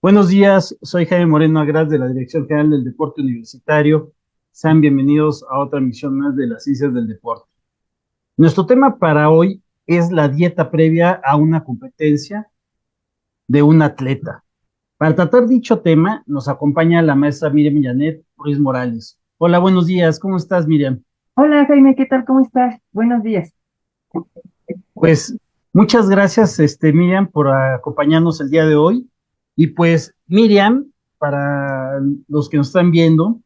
Buenos días, soy Jaime Moreno Agraz de la Dirección General del Deporte Universitario. Sean bienvenidos a otra emisión más de las Ciencias del Deporte. Nuestro tema para hoy es la dieta previa a una competencia de un atleta. Para tratar dicho tema, nos acompaña la maestra Miriam Janet Ruiz Morales. Hola, buenos días, ¿cómo estás, Miriam? Hola Jaime, ¿qué tal? ¿Cómo estás? Buenos días. Pues muchas gracias, Miriam, por acompañarnos el día de hoy. Y pues, Miriam, para los que nos están viendo,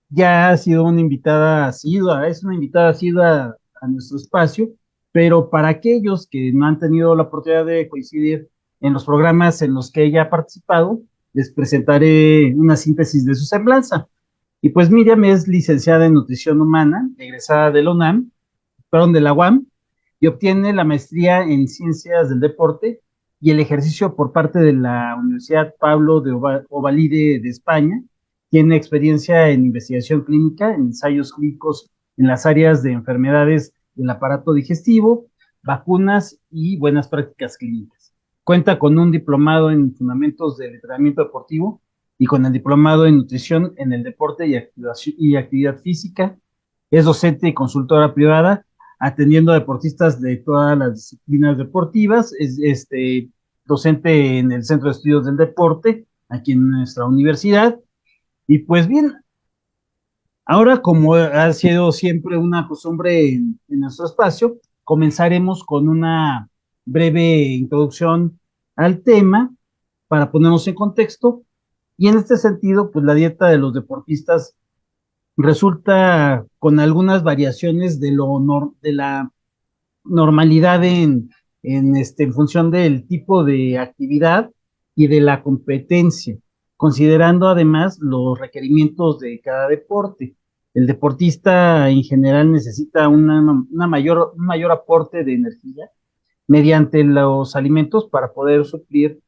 ya ha sido una invitada asidua, es una invitada asidua a nuestro espacio, pero para aquellos que no han tenido la oportunidad de coincidir en los programas en los que ella ha participado, les presentaré una síntesis de su semblanza. Y pues Miriam es licenciada en nutrición humana, egresada de la UNAM, perdón, de la UAM, y obtiene la maestría en ciencias del deporte y el ejercicio por parte de la Universidad Pablo de Ovalide de España. Tiene experiencia en investigación clínica, en ensayos clínicos en las áreas de enfermedades del aparato digestivo, vacunas y buenas prácticas clínicas. Cuenta con un diplomado en fundamentos del entrenamiento deportivo y con el diplomado en nutrición en el deporte y actividad física. Es docente y consultora privada, atendiendo a deportistas de todas las disciplinas deportivas. Es docente en el Centro de Estudios del Deporte, aquí en nuestra universidad. Y pues bien, ahora como ha sido siempre una costumbre en nuestro espacio, comenzaremos con una breve introducción al tema para ponernos en contexto. Y en este sentido, pues la dieta de los deportistas resulta con algunas variaciones de la normalidad en función del tipo de actividad y de la competencia, considerando además los requerimientos de cada deporte. El deportista en general necesita un mayor aporte de energía mediante los alimentos para poder suplir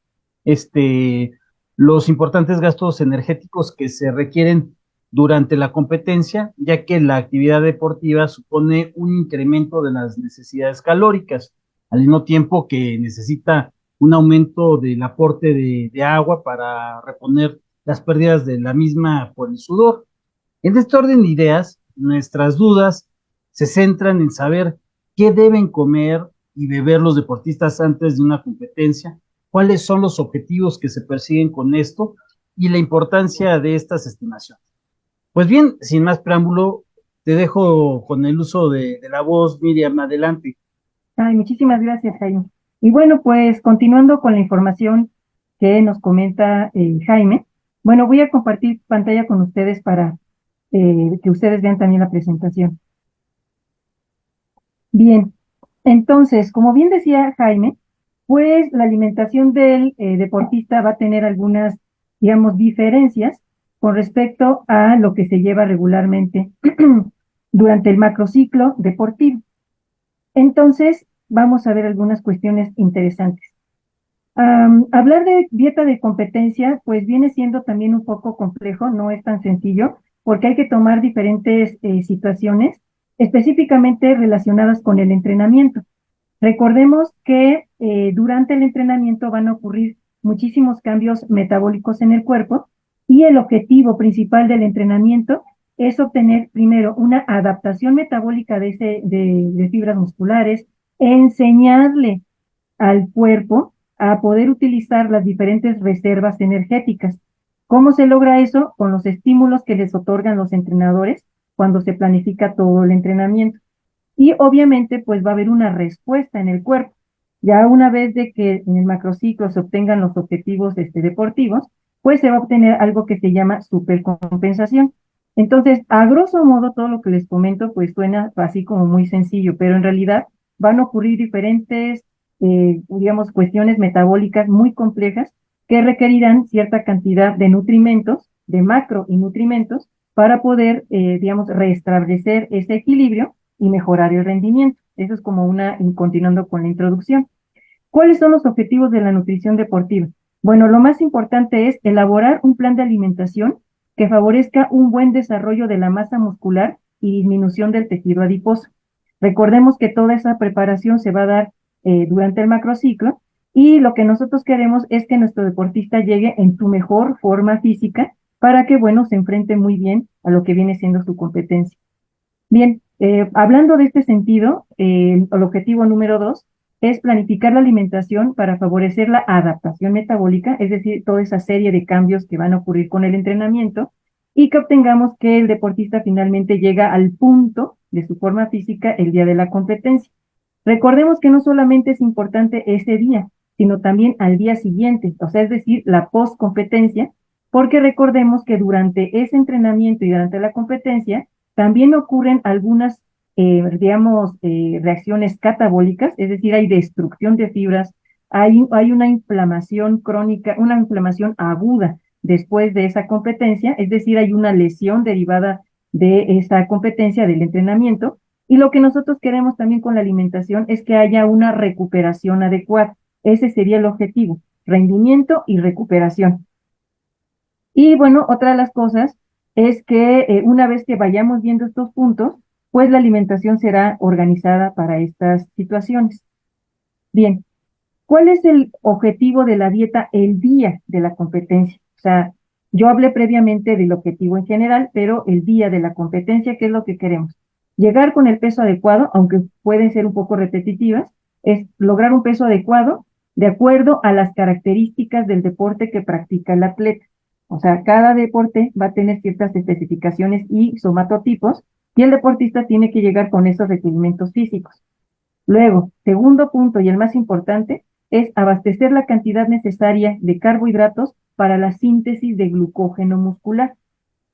este, los importantes gastos energéticos que se requieren durante la competencia, ya que la actividad deportiva supone un incremento de las necesidades calóricas, al mismo tiempo que necesita un aumento del aporte de agua para reponer las pérdidas de la misma por el sudor. En este orden de ideas, nuestras dudas se centran en saber qué deben comer y beber los deportistas antes de una competencia, cuáles son los objetivos que se persiguen con esto y la importancia de estas estimaciones. Pues bien, sin más preámbulo, te dejo con el uso de la voz, Miriam, adelante. Ay, muchísimas gracias, Jaime. Y bueno, pues continuando con la información que nos comenta Jaime, bueno, voy a compartir pantalla con ustedes para que ustedes vean también la presentación. Bien, entonces, como bien decía Jaime, pues la alimentación del deportista va a tener algunas, digamos, diferencias con respecto a lo que se lleva regularmente durante el macrociclo deportivo. Entonces, vamos a ver algunas cuestiones interesantes. Hablar de dieta de competencia, pues viene siendo también un poco complejo, no es tan sencillo, porque hay que tomar diferentes situaciones específicamente relacionadas con el entrenamiento. Recordemos que durante el entrenamiento van a ocurrir muchísimos cambios metabólicos en el cuerpo y el objetivo principal del entrenamiento es obtener primero una adaptación metabólica de fibras musculares, enseñarle al cuerpo a poder utilizar las diferentes reservas energéticas. ¿Cómo se logra eso? Con los estímulos que les otorgan los entrenadores cuando se planifica todo el entrenamiento. Y obviamente, pues va a haber una respuesta en el cuerpo. Ya una vez de que en el macrociclo se obtengan los objetivos deportivos, pues se va a obtener algo que se llama supercompensación. Entonces, a grosso modo, todo lo que les comento, pues suena así como muy sencillo, pero en realidad van a ocurrir diferentes, digamos, cuestiones metabólicas muy complejas que requerirán cierta cantidad de nutrimentos, de macro y nutrimentos, para poder, digamos, restablecer ese equilibrio y mejorar el rendimiento. Eso es como una, continuando con la introducción. ¿Cuáles son los objetivos de la nutrición deportiva? Bueno, lo más importante es elaborar un plan de alimentación que favorezca un buen desarrollo de la masa muscular y disminución del tejido adiposo. Recordemos que toda esa preparación se va a dar durante el macrociclo Y lo que nosotros queremos es que nuestro deportista llegue en su mejor forma física para que, bueno, se enfrente muy bien a lo que viene siendo su competencia. Bien, hablando de este sentido, el objetivo número 2 es planificar la alimentación para favorecer la adaptación metabólica, es decir, toda esa serie de cambios que van a ocurrir con el entrenamiento y que obtengamos que el deportista finalmente llega al punto de su forma física el día de la competencia. Recordemos que no solamente es importante ese día, sino también al día siguiente, o sea, es decir, la post-competencia, porque recordemos que durante ese entrenamiento y durante la competencia también ocurren algunas, digamos, reacciones catabólicas, es decir, hay destrucción de fibras, hay una inflamación crónica, una inflamación aguda después de esa competencia, es decir, hay una lesión derivada de esa competencia, del entrenamiento, y lo que nosotros queremos también con la alimentación es que haya una recuperación adecuada. Ese sería el objetivo, rendimiento y recuperación. Y bueno, otra de las cosas es que una vez que vayamos viendo estos puntos, pues la alimentación será organizada para estas situaciones. Bien, ¿cuál es el objetivo de la dieta el día de la competencia? O sea, yo hablé previamente del objetivo en general, pero el día de la competencia, ¿qué es lo que queremos? Llegar con el peso adecuado, aunque pueden ser un poco repetitivas, es lograr un peso adecuado de acuerdo a las características del deporte que practica el atleta. O sea, cada deporte va a tener ciertas especificaciones y somatotipos, y el deportista tiene que llegar con esos requerimientos físicos. Luego, segundo punto y el más importante, es abastecer la cantidad necesaria de carbohidratos para la síntesis de glucógeno muscular.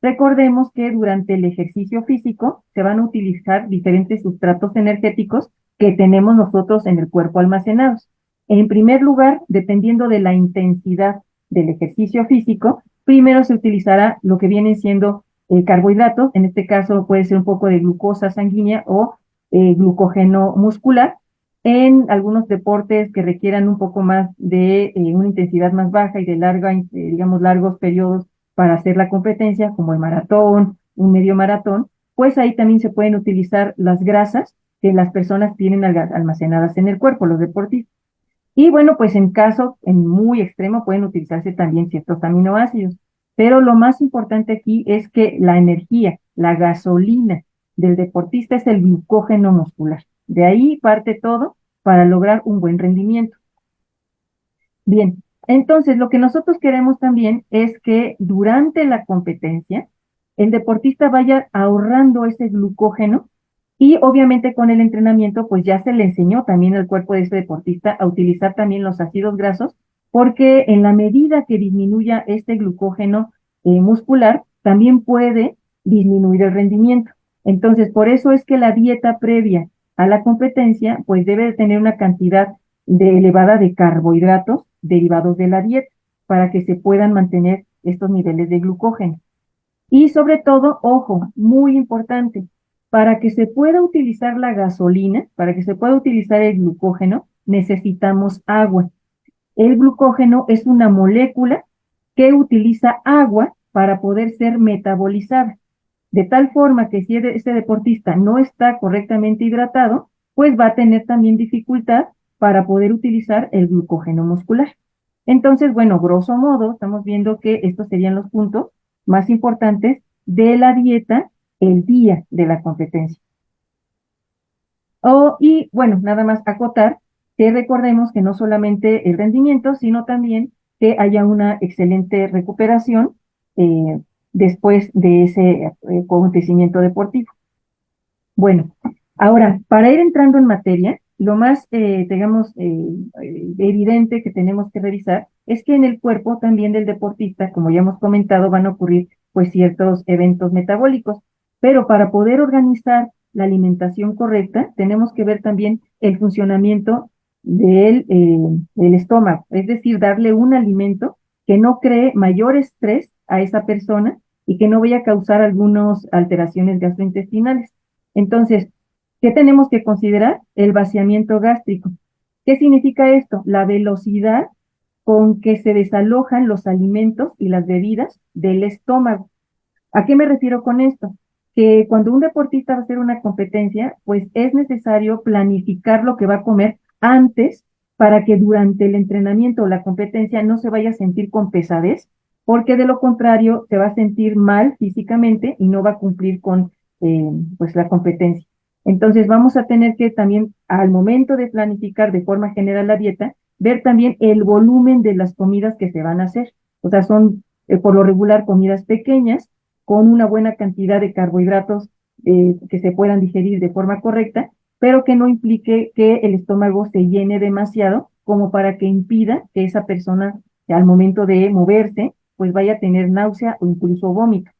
Recordemos que durante el ejercicio físico se van a utilizar diferentes sustratos energéticos que tenemos nosotros en el cuerpo almacenados. En primer lugar, dependiendo de la intensidad del ejercicio físico, primero se utilizará lo que vienen siendo carbohidratos, en este caso puede ser un poco de glucosa sanguínea o glucógeno muscular. En algunos deportes que requieran un poco más de una intensidad más baja y de larga, digamos, largos periodos para hacer la competencia, como el maratón, un medio maratón, pues ahí también se pueden utilizar las grasas que las personas tienen almacenadas en el cuerpo, los deportistas. Y bueno, pues en caso en muy extremo pueden utilizarse también ciertos aminoácidos. Pero lo más importante aquí es que la energía, la gasolina del deportista es el glucógeno muscular. De ahí parte todo para lograr un buen rendimiento. Bien, entonces lo que nosotros queremos también es que durante la competencia el deportista vaya ahorrando ese glucógeno y obviamente con el entrenamiento pues ya se le enseñó también al cuerpo de ese deportista a utilizar también los ácidos grasos porque en la medida que disminuya este glucógeno muscular también puede disminuir el rendimiento. Entonces por eso es que la dieta previa a la competencia pues debe de tener una cantidad elevada de carbohidratos derivados de la dieta para que se puedan mantener estos niveles de glucógeno. Y sobre todo, ojo, muy importante, para que se pueda utilizar la gasolina, para que se pueda utilizar el glucógeno, necesitamos agua. El glucógeno es una molécula que utiliza agua para poder ser metabolizada. De tal forma que si ese deportista no está correctamente hidratado, pues va a tener también dificultad para poder utilizar el glucógeno muscular. Entonces, bueno, grosso modo, estamos viendo que estos serían los puntos más importantes de la dieta el día de la competencia. Y bueno, nada más acotar que recordemos que no solamente el rendimiento, sino también que haya una excelente recuperación después de ese acontecimiento deportivo. Bueno, ahora, para ir entrando en materia, lo más, digamos, evidente que tenemos que revisar es que en el cuerpo también del deportista, como ya hemos comentado, van a ocurrir pues ciertos eventos metabólicos, pero para poder organizar la alimentación correcta, tenemos que ver también el funcionamiento del estómago, es decir, darle un alimento que no cree mayor estrés a esa persona y que no vaya a causar algunas alteraciones gastrointestinales. Entonces, ¿qué tenemos que considerar? El vaciamiento gástrico. ¿Qué significa esto? La velocidad con que se desalojan los alimentos y las bebidas del estómago. ¿A qué me refiero con esto? Que cuando un deportista va a hacer una competencia, pues es necesario planificar lo que va a comer antes para que durante el entrenamiento o la competencia no se vaya a sentir con pesadez, porque de lo contrario se va a sentir mal físicamente y no va a cumplir con pues la competencia. Entonces vamos a tener que también al momento de planificar de forma general la dieta, ver también el volumen de las comidas que se van a hacer. O sea, son por lo regular comidas pequeñas con una buena cantidad de carbohidratos que se puedan digerir de forma correcta, pero que no implique que el estómago se llene demasiado como para que impida que esa persona al momento de moverse pues vaya a tener náusea o incluso vómito.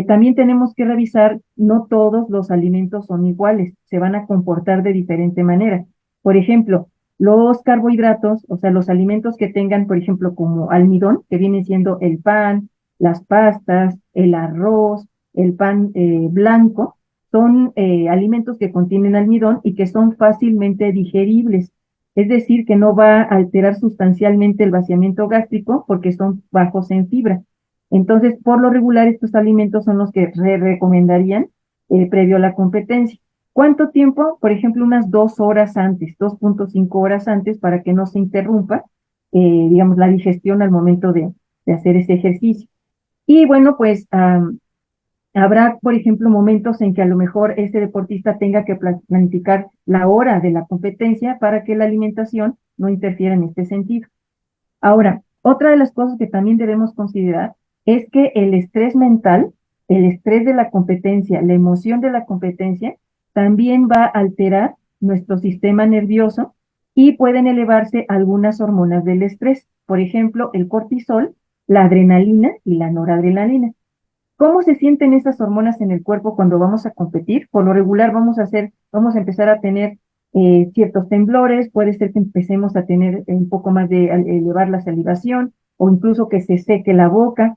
También tenemos que revisar, no todos los alimentos son iguales, se van a comportar de diferente manera. Por ejemplo, los carbohidratos, o sea, los alimentos que tengan, por ejemplo, como almidón, que viene siendo el pan, las pastas, el arroz, el pan blanco, son alimentos que contienen almidón y que son fácilmente digeribles. Es decir, que no va a alterar sustancialmente el vaciamiento gástrico porque son bajos en fibra. Entonces, por lo regular, estos alimentos son los que recomendarían previo a la competencia. ¿Cuánto tiempo? Por ejemplo, unas 2 horas antes, 2.5 horas antes, para que no se interrumpa, digamos, la digestión al momento de hacer ese ejercicio. Y bueno, pues habrá, por ejemplo, momentos en que a lo mejor ese deportista tenga que planificar la hora de la competencia para que la alimentación no interfiera en este sentido. Ahora, otra de las cosas que también debemos considerar es que el estrés mental, el estrés de la competencia, la emoción de la competencia, también va a alterar nuestro sistema nervioso y pueden elevarse algunas hormonas del estrés, por ejemplo, el cortisol, la adrenalina y la noradrenalina. ¿Cómo se sienten esas hormonas en el cuerpo cuando vamos a competir? Por lo regular vamos a empezar a tener ciertos temblores, puede ser que empecemos a tener un poco más de elevar la salivación o incluso que se seque la boca.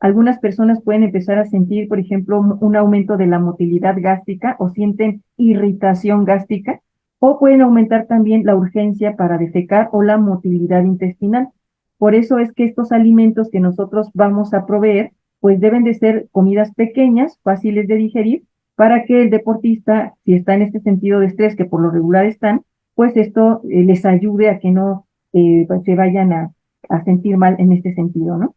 Algunas personas pueden empezar a sentir, por ejemplo, un aumento de la motilidad gástrica o sienten irritación gástrica o pueden aumentar también la urgencia para defecar o la motilidad intestinal. Por eso es que estos alimentos que nosotros vamos a proveer pues deben de ser comidas pequeñas, fáciles de digerir, para que el deportista, si está en este sentido de estrés, que por lo regular están, pues esto les ayude a que no pues se vayan a sentir mal en este sentido, ¿no?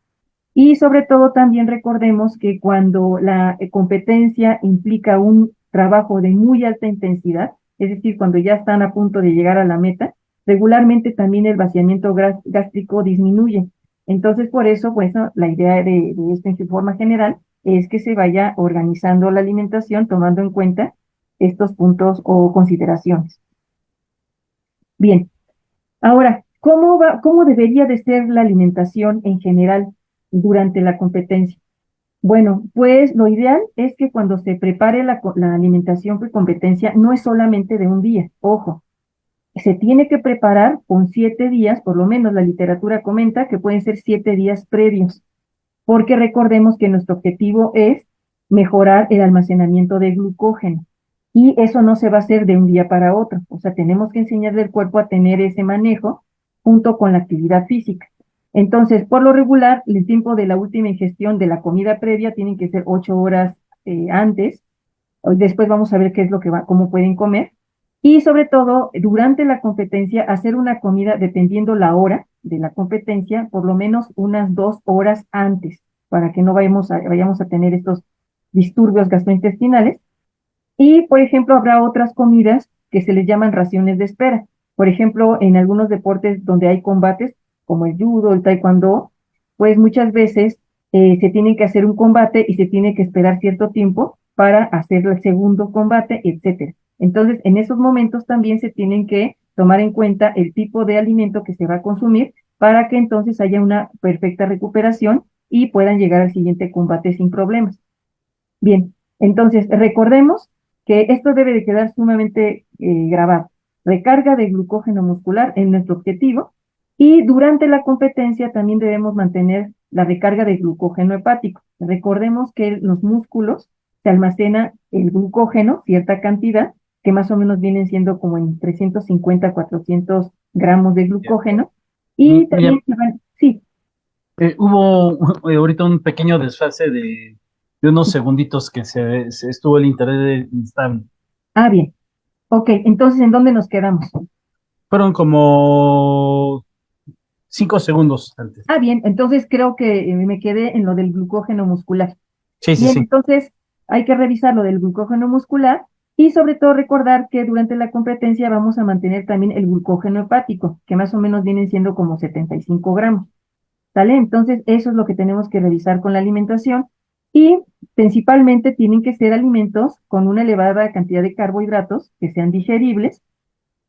Y sobre todo también recordemos que cuando la competencia implica un trabajo de muy alta intensidad, es decir, cuando ya están a punto de llegar a la meta, regularmente también el vaciamiento gástrico disminuye. Entonces, por eso, pues, ¿no? La idea de esto en su forma general es que se vaya organizando la alimentación tomando en cuenta estos puntos o consideraciones. Bien, ahora, cómo debería de ser la alimentación en general durante la competencia? Bueno, pues lo ideal es que cuando se prepare la alimentación por competencia no es solamente de un día, ojo, se tiene que preparar con 7 días, por lo menos la literatura comenta que pueden ser 7 días previos, porque recordemos que nuestro objetivo es mejorar el almacenamiento de glucógeno. Y eso no se va a hacer de un día para otro. O sea, tenemos que enseñarle al cuerpo a tener ese manejo junto con la actividad física. Entonces, por lo regular, el tiempo de la última ingestión de la comida previa tienen que ser 8 horas antes. Después vamos a ver qué es lo que va, cómo pueden comer. Y sobre todo, durante la competencia, hacer una comida dependiendo la hora de la competencia, por lo menos unas 2 horas antes, para que no vayamos a tener estos disturbios gastrointestinales. Y, por ejemplo, habrá otras comidas que se les llaman raciones de espera. Por ejemplo, en algunos deportes donde hay combates, como el judo, el taekwondo, pues muchas veces se tiene que hacer un combate y se tiene que esperar cierto tiempo para hacer el segundo combate, etcétera. Entonces, en esos momentos también se tienen que tomar en cuenta el tipo de alimento que se va a consumir para que entonces haya una perfecta recuperación y puedan llegar al siguiente combate sin problemas. Bien, entonces recordemos que esto debe de quedar sumamente grabado. Recarga de glucógeno muscular en nuestro objetivo y durante la competencia también debemos mantener la recarga de glucógeno hepático. Recordemos que en los músculos se almacena el glucógeno, cierta cantidad, que más o menos vienen siendo como en 350 a 400 gramos de glucógeno. Y también, Miriam, sí, hubo ahorita un pequeño desfase de unos segunditos que se estuvo el internet instable. bien, ok, entonces, ¿en dónde nos quedamos? Fueron como 5 segundos antes. Ah, bien, entonces creo que me quedé en lo del glucógeno muscular. Sí, sí, Bien, sí. entonces hay que revisar lo del glucógeno muscular y sobre todo recordar que durante la competencia vamos a mantener también el glucógeno hepático, que más o menos vienen siendo como 75 gramos. ¿Sale? Entonces eso es lo que tenemos que revisar con la alimentación y principalmente tienen que ser alimentos con una elevada cantidad de carbohidratos que sean digeribles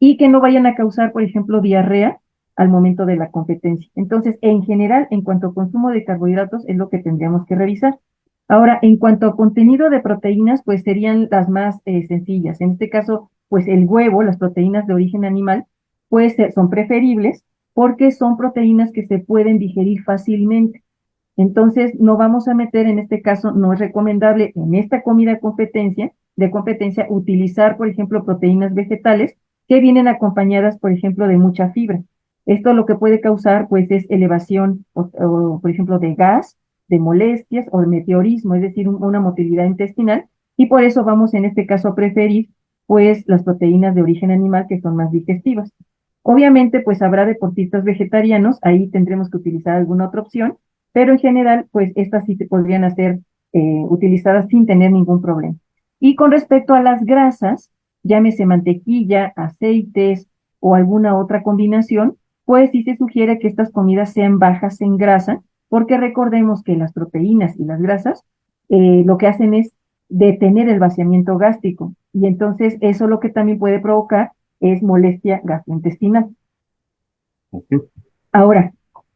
y que no vayan a causar, por ejemplo, diarrea al momento de la competencia. Entonces, en general, en cuanto a consumo de carbohidratos, es lo que tendríamos que revisar. Ahora, en cuanto a contenido de proteínas, pues serían las más sencillas. En este caso, pues el huevo, las proteínas de origen animal, pues son preferibles porque son proteínas que se pueden digerir fácilmente. Entonces, no vamos a meter, en este caso, no es recomendable en esta comida de competencia, utilizar, por ejemplo, proteínas vegetales que vienen acompañadas, por ejemplo, de mucha fibra. Esto lo que puede causar, pues, es elevación, por ejemplo, de gas, de molestias o de meteorismo, es decir, una motilidad intestinal, y por eso vamos, en este caso, a preferir, pues, las proteínas de origen animal que son más digestivas. Obviamente, pues, habrá deportistas vegetarianos, ahí tendremos que utilizar alguna otra opción, pero en general, pues estas sí se podrían hacer utilizadas sin tener ningún problema. Y con respecto a las grasas, llámese mantequilla, aceites o alguna otra combinación, pues sí se sugiere que estas comidas sean bajas en grasa, porque recordemos que las proteínas y las grasas lo que hacen es detener el vaciamiento gástrico y entonces eso lo que también puede provocar es molestia gastrointestinal. Ok. Ahora,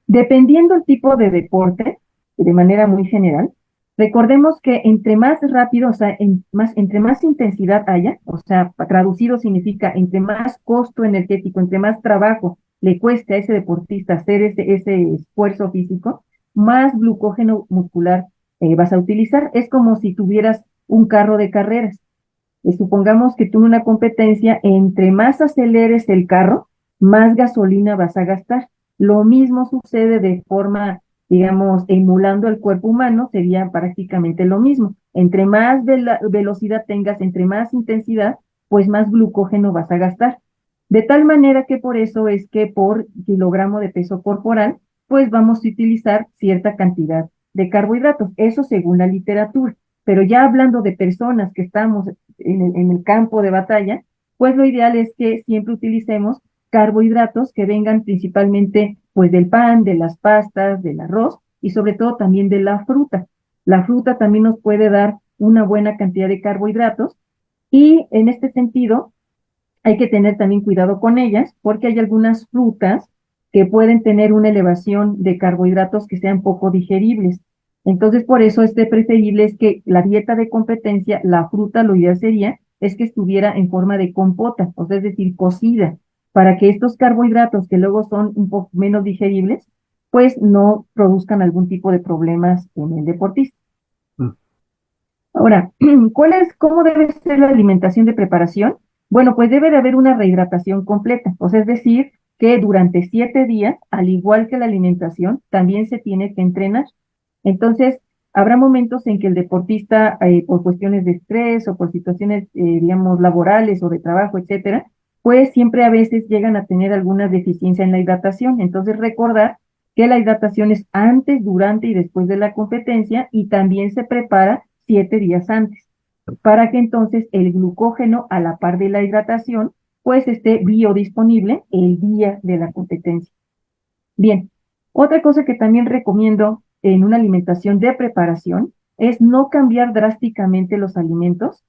dependiendo el tipo de deporte, de manera muy general, recordemos que entre más rápido, o sea, entre más intensidad haya, o sea, traducido significa entre más costo energético, entre más trabajo le cueste a ese deportista hacer ese esfuerzo físico, más glucógeno muscular vas a utilizar. Es como si tuvieras un carro de carreras. Supongamos que tú en una competencia, entre más aceleres el carro, más gasolina vas a gastar. Lo mismo sucede de forma, digamos, emulando el cuerpo humano, sería prácticamente lo mismo. Entre más velocidad tengas, entre más intensidad, pues más glucógeno vas a gastar. De tal manera que por eso es que por kilogramo de peso corporal, pues vamos a utilizar cierta cantidad de carbohidratos. Eso según la literatura. Pero ya hablando de personas que estamos en el campo de batalla, pues lo ideal es que siempre utilicemos carbohidratos que vengan principalmente pues del pan, de las pastas, del arroz y sobre todo también de la fruta. La fruta también nos puede dar una buena cantidad de carbohidratos y en este sentido hay que tener también cuidado con ellas porque hay algunas frutas que pueden tener una elevación de carbohidratos que sean poco digeribles. Entonces, por eso es preferible es que la dieta de competencia, la fruta, lo ideal sería es que estuviera en forma de compota, o sea, es decir, cocida, para que estos carbohidratos que luego son un poco menos digeribles, pues no produzcan algún tipo de problemas en el deportista. Mm. Ahora, cómo debe ser la alimentación de preparación? Bueno, pues debe de haber una rehidratación completa, o sea, es decir, que durante 7 días, al igual que la alimentación, también se tiene que entrenar. Entonces, habrá momentos en que el deportista, por cuestiones de estrés o por situaciones, digamos, laborales o de trabajo, etcétera, pues siempre a veces llegan a tener alguna deficiencia en la hidratación. Entonces, recordar que la hidratación es antes, durante y después de la competencia y también se prepara 7 días antes, para que entonces el glucógeno a la par de la hidratación pues esté biodisponible el día de la competencia. Bien, otra cosa que también recomiendo en una alimentación de preparación es no cambiar drásticamente los alimentos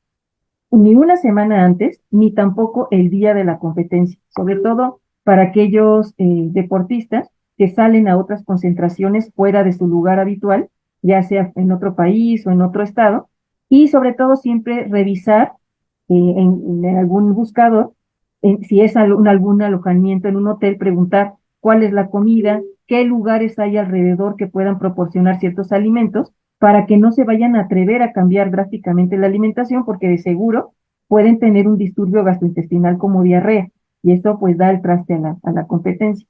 ni una semana antes, ni tampoco el día de la competencia, sobre todo para aquellos deportistas que salen a otras concentraciones fuera de su lugar habitual, ya sea en otro país o en otro estado, y sobre todo siempre revisar en algún buscador, si es algún alojamiento en un hotel, preguntar cuál es la comida, qué lugares hay alrededor que puedan proporcionar ciertos alimentos para que no se vayan a atrever a cambiar drásticamente la alimentación, porque de seguro pueden tener un disturbio gastrointestinal como diarrea, y esto pues da el traste a la competencia,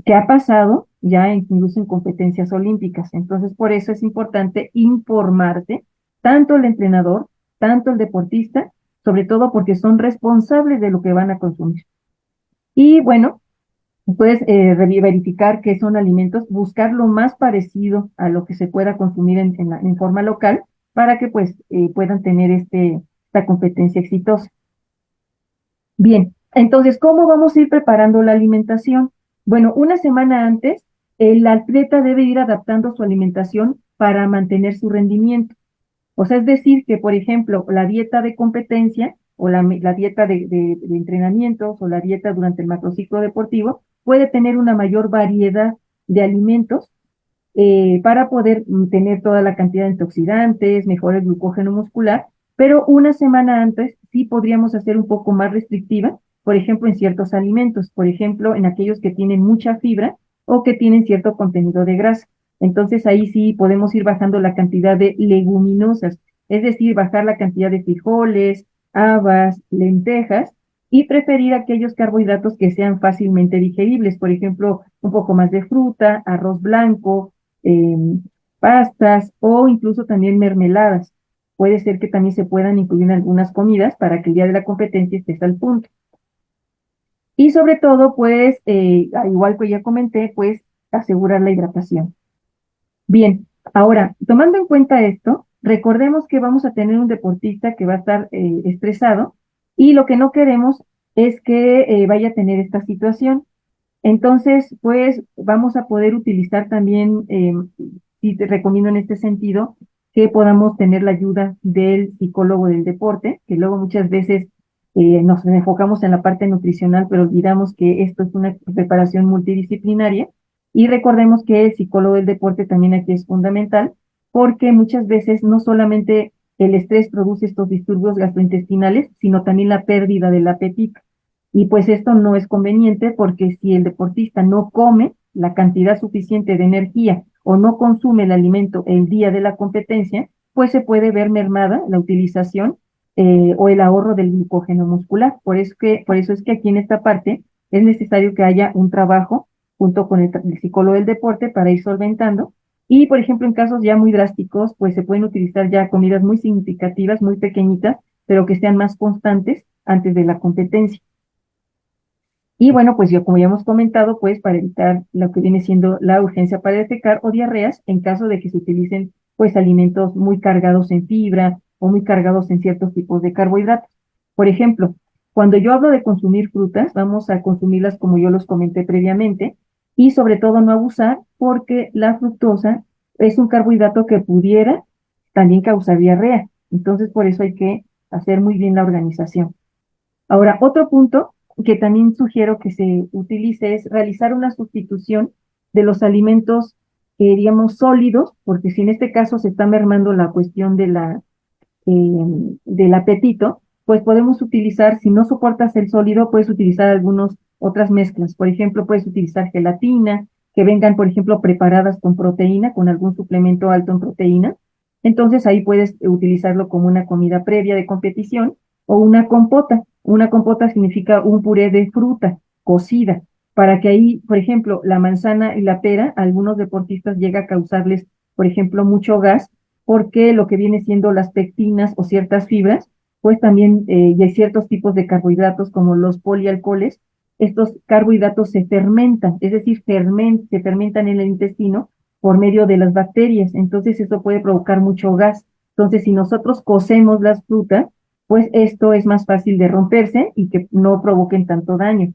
que ha pasado ya incluso en competencias olímpicas. Entonces, por eso es importante informarte, tanto el entrenador, tanto el deportista, sobre todo porque son responsables de lo que van a consumir. Y bueno, puedes verificar que son alimentos, buscar lo más parecido a lo que se pueda consumir en forma local para que pues puedan tener esta competencia exitosa. Bien, entonces, ¿cómo vamos a ir preparando la alimentación? Bueno, una semana antes, el atleta debe ir adaptando su alimentación para mantener su rendimiento. O sea, es decir, que por ejemplo, la dieta de competencia o la dieta de entrenamientos o la dieta durante el macrociclo deportivo puede tener una mayor variedad de alimentos para poder tener toda la cantidad de antioxidantes, mejor el glucógeno muscular, pero una semana antes sí podríamos hacer un poco más restrictiva, por ejemplo, en ciertos alimentos, por ejemplo, en aquellos que tienen mucha fibra o que tienen cierto contenido de grasa. Entonces ahí sí podemos ir bajando la cantidad de leguminosas, es decir, bajar la cantidad de frijoles, habas, lentejas y preferir aquellos carbohidratos que sean fácilmente digeribles, por ejemplo, un poco más de fruta, arroz blanco, eh, pastas o incluso también mermeladas. Puede ser que también se puedan incluir en algunas comidas para que el día de la competencia estés al punto. Y sobre todo, pues, igual que ya comenté, pues asegurar la hidratación. Bien, ahora, tomando en cuenta esto, recordemos que vamos a tener un deportista que va a estar estresado y lo que no queremos es que vaya a tener esta situación. Entonces, pues vamos a poder utilizar también, y te recomiendo en este sentido, que podamos tener la ayuda del psicólogo del deporte, que luego muchas veces nos enfocamos en la parte nutricional, pero olvidamos que esto es una preparación multidisciplinaria. Y recordemos que el psicólogo del deporte también aquí es fundamental, porque muchas veces no solamente el estrés produce estos disturbios gastrointestinales, sino también la pérdida del apetito. Y pues esto no es conveniente porque si el deportista no come la cantidad suficiente de energía o no consume el alimento el día de la competencia, pues se puede ver mermada la utilización o el ahorro del glucógeno muscular. Por eso es que aquí en esta parte es necesario que haya un trabajo junto con el psicólogo del deporte para ir solventando. Y, por ejemplo, en casos ya muy drásticos, pues se pueden utilizar ya comidas muy significativas, muy pequeñitas, pero que sean más constantes antes de la competencia. Y bueno, pues yo como ya hemos comentado, pues para evitar lo que viene siendo la urgencia para defecar o diarreas en caso de que se utilicen pues alimentos muy cargados en fibra o muy cargados en ciertos tipos de carbohidratos. Por ejemplo, cuando yo hablo de consumir frutas, vamos a consumirlas como yo los comenté previamente y sobre todo no abusar porque la fructosa es un carbohidrato que pudiera también causar diarrea. Entonces, por eso hay que hacer muy bien la organización. Ahora, otro punto que también sugiero que se utilice es realizar una sustitución de los alimentos, digamos, sólidos, porque si en este caso se está mermando la cuestión del apetito, pues podemos utilizar, si no soportas el sólido, puedes utilizar algunas otras mezclas. Por ejemplo, puedes utilizar gelatina, que vengan, por ejemplo, preparadas con proteína, con algún suplemento alto en proteína. Entonces ahí puedes utilizarlo como una comida previa de competición o una compota. Una compota significa un puré de fruta cocida, para que ahí, por ejemplo, la manzana y la pera, a algunos deportistas llega a causarles, por ejemplo, mucho gas porque lo que viene siendo las pectinas o ciertas fibras, pues también y hay ciertos tipos de carbohidratos como los polialcoholes, estos carbohidratos se fermentan, es decir, se fermentan en el intestino por medio de las bacterias, entonces esto puede provocar mucho gas. Entonces, si nosotros cocemos las frutas, pues esto es más fácil de romperse y que no provoquen tanto daño.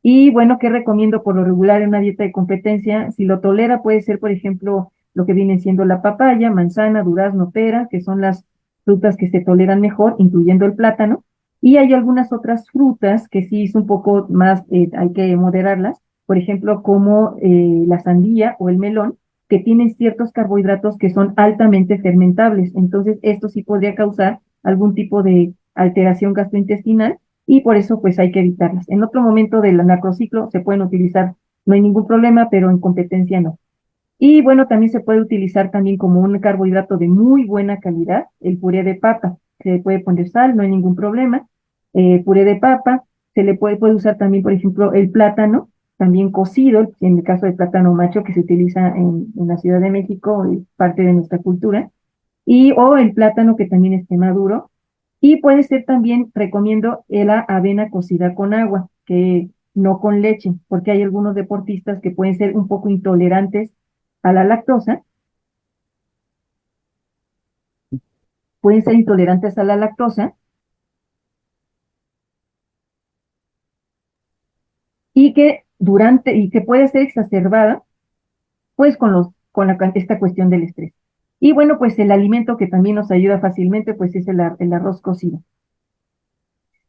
Y bueno, ¿qué recomiendo por lo regular en una dieta de competencia? Si lo tolera, puede ser, por ejemplo, lo que viene siendo la papaya, manzana, durazno, pera, que son las frutas que se toleran mejor, incluyendo el plátano. Y hay algunas otras frutas que sí es un poco más, hay que moderarlas, por ejemplo, como la sandía o el melón, que tienen ciertos carbohidratos que son altamente fermentables. Entonces, esto sí podría causar algún tipo de alteración gastrointestinal y por eso pues hay que evitarlas. En otro momento del macrociclo se pueden utilizar, no hay ningún problema, pero en competencia no. Y bueno, también se puede utilizar también como un carbohidrato de muy buena calidad, el puré de papa. Se le puede poner sal, no hay ningún problema. Puré de papa, puede usar también, por ejemplo, el plátano, también cocido, en el caso del plátano macho que se utiliza en la Ciudad de México, es parte de nuestra cultura, y o el plátano que también esté maduro, y puede ser también, recomiendo, la avena cocida con agua, que no con leche, porque hay algunos deportistas que pueden ser un poco intolerantes a la lactosa, pueden ser intolerantes a la lactosa y que puede ser exacerbada pues esta cuestión del estrés. Y bueno, pues el alimento que también nos ayuda fácilmente, pues es el arroz cocido.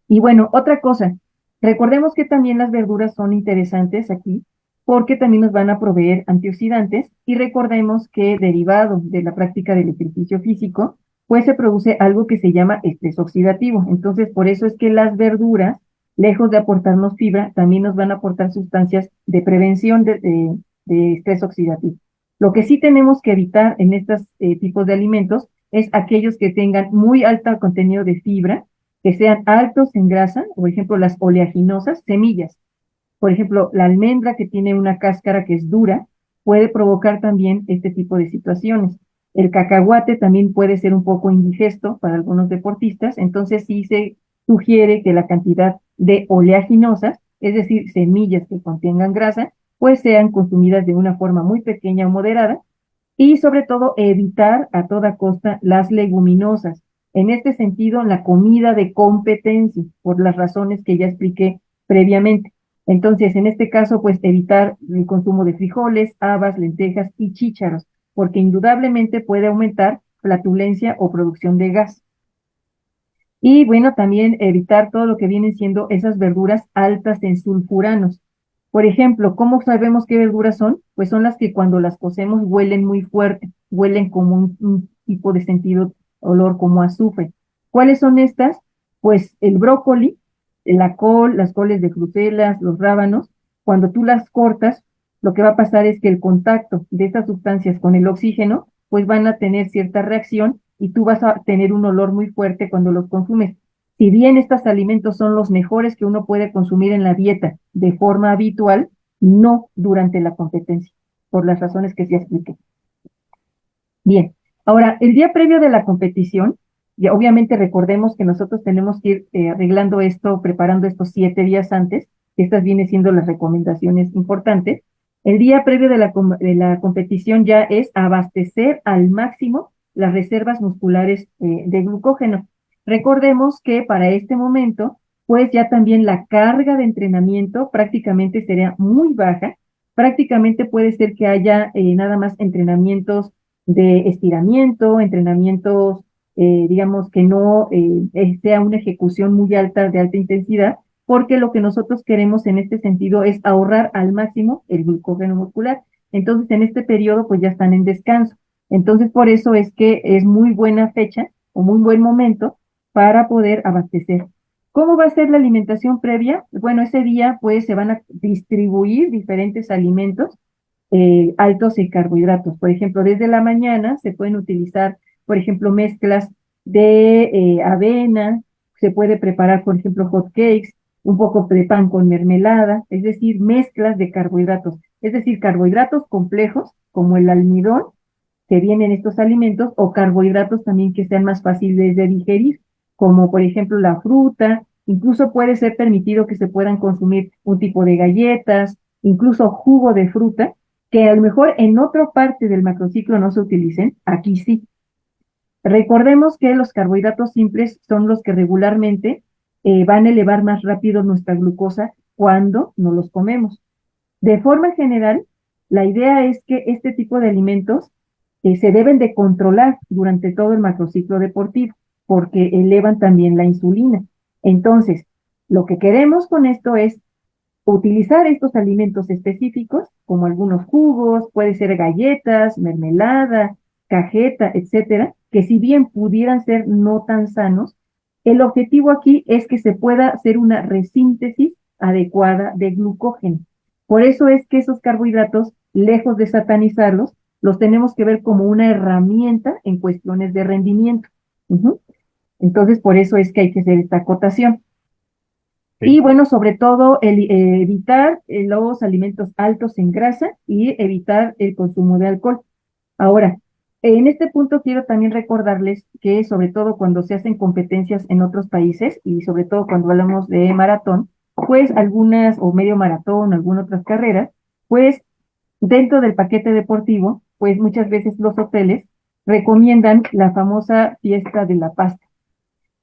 Y bueno, otra cosa, recordemos que también las verduras son interesantes aquí porque también nos van a proveer antioxidantes y recordemos que derivado de la práctica del ejercicio físico, pues se produce algo que se llama estrés oxidativo. Entonces, por eso es que las verduras, lejos de aportarnos fibra, también nos van a aportar sustancias de prevención de estrés oxidativo. Lo que sí tenemos que evitar en estos tipos de alimentos es aquellos que tengan muy alto contenido de fibra, que sean altos en grasa, por ejemplo, las oleaginosas, semillas. Por ejemplo, la almendra que tiene una cáscara que es dura puede provocar también este tipo de situaciones. El cacahuate también puede ser un poco indigesto para algunos deportistas, entonces sí se sugiere que la cantidad de oleaginosas, es decir, semillas que contengan grasa, pues sean consumidas de una forma muy pequeña o moderada y sobre todo evitar a toda costa las leguminosas. En este sentido, la comida de competencia, por las razones que ya expliqué previamente. Entonces, en este caso, pues evitar el consumo de frijoles, habas, lentejas y chícharos, porque indudablemente puede aumentar flatulencia o producción de gas. Y bueno, también evitar todo lo que vienen siendo esas verduras altas en sulfuranos. Por ejemplo, ¿cómo sabemos qué verduras son? Pues son las que cuando las cocemos huelen muy fuerte, huelen como un tipo de sentido, olor como azufre. ¿Cuáles son estas? Pues el brócoli, la col, las coles de Bruselas, los rábanos, cuando tú las cortas, lo que va a pasar es que el contacto de estas sustancias con el oxígeno, pues van a tener cierta reacción y tú vas a tener un olor muy fuerte cuando los consumes. Si bien estos alimentos son los mejores que uno puede consumir en la dieta de forma habitual, no durante la competencia, por las razones que ya expliqué. Bien, ahora, el día previo de la competición, ya obviamente recordemos que nosotros tenemos que ir arreglando esto, preparando estos 7 días antes, estas vienen siendo las recomendaciones importantes. El día previo de la competición ya es abastecer al máximo las reservas musculares de glucógeno. Recordemos que para este momento, pues ya también la carga de entrenamiento prácticamente sería muy baja, prácticamente puede ser que haya nada más entrenamientos de estiramiento, entrenamientos, digamos, que no sea una ejecución muy alta, de alta intensidad, porque lo que nosotros queremos en este sentido es ahorrar al máximo el glucógeno muscular. Entonces, en este periodo, pues ya están en descanso. Entonces, por eso es que es muy buena fecha o muy buen momento para poder abastecer. ¿Cómo va a ser la alimentación previa? Bueno, ese día, pues, se van a distribuir diferentes alimentos altos en carbohidratos. Por ejemplo, desde la mañana se pueden utilizar, por ejemplo, mezclas de avena, se puede preparar, por ejemplo, hot cakes, un poco de pan con mermelada, es decir, mezclas de carbohidratos, es decir, carbohidratos complejos como el almidón que vienen estos alimentos o carbohidratos también que sean más fáciles de digerir, como por ejemplo la fruta, incluso puede ser permitido que se puedan consumir un tipo de galletas, incluso jugo de fruta, que a lo mejor en otra parte del macrociclo no se utilicen, aquí sí. Recordemos que los carbohidratos simples son los que regularmente van a elevar más rápido nuestra glucosa cuando no los comemos. De forma general, la idea es que este tipo de alimentos se deben de controlar durante todo el macrociclo deportivo, porque elevan también la insulina. Entonces, lo que queremos con esto es utilizar estos alimentos específicos, como algunos jugos, puede ser galletas, mermelada, cajeta, etcétera, que si bien pudieran ser no tan sanos, el objetivo aquí es que se pueda hacer una resíntesis adecuada de glucógeno. Por eso es que esos carbohidratos, lejos de satanizarlos, los tenemos que ver como una herramienta en cuestiones de rendimiento. Entonces, por eso es que hay que hacer esta acotación. Y Sí. bueno, sobre todo evitar los alimentos altos en grasa y evitar el consumo de alcohol. Ahora, en este punto quiero también recordarles que sobre todo cuando se hacen competencias en otros países y sobre todo cuando hablamos de maratón, pues algunas, o medio maratón, algunas otras carreras, pues dentro del paquete deportivo, pues muchas veces los hoteles recomiendan la famosa fiesta de la pasta.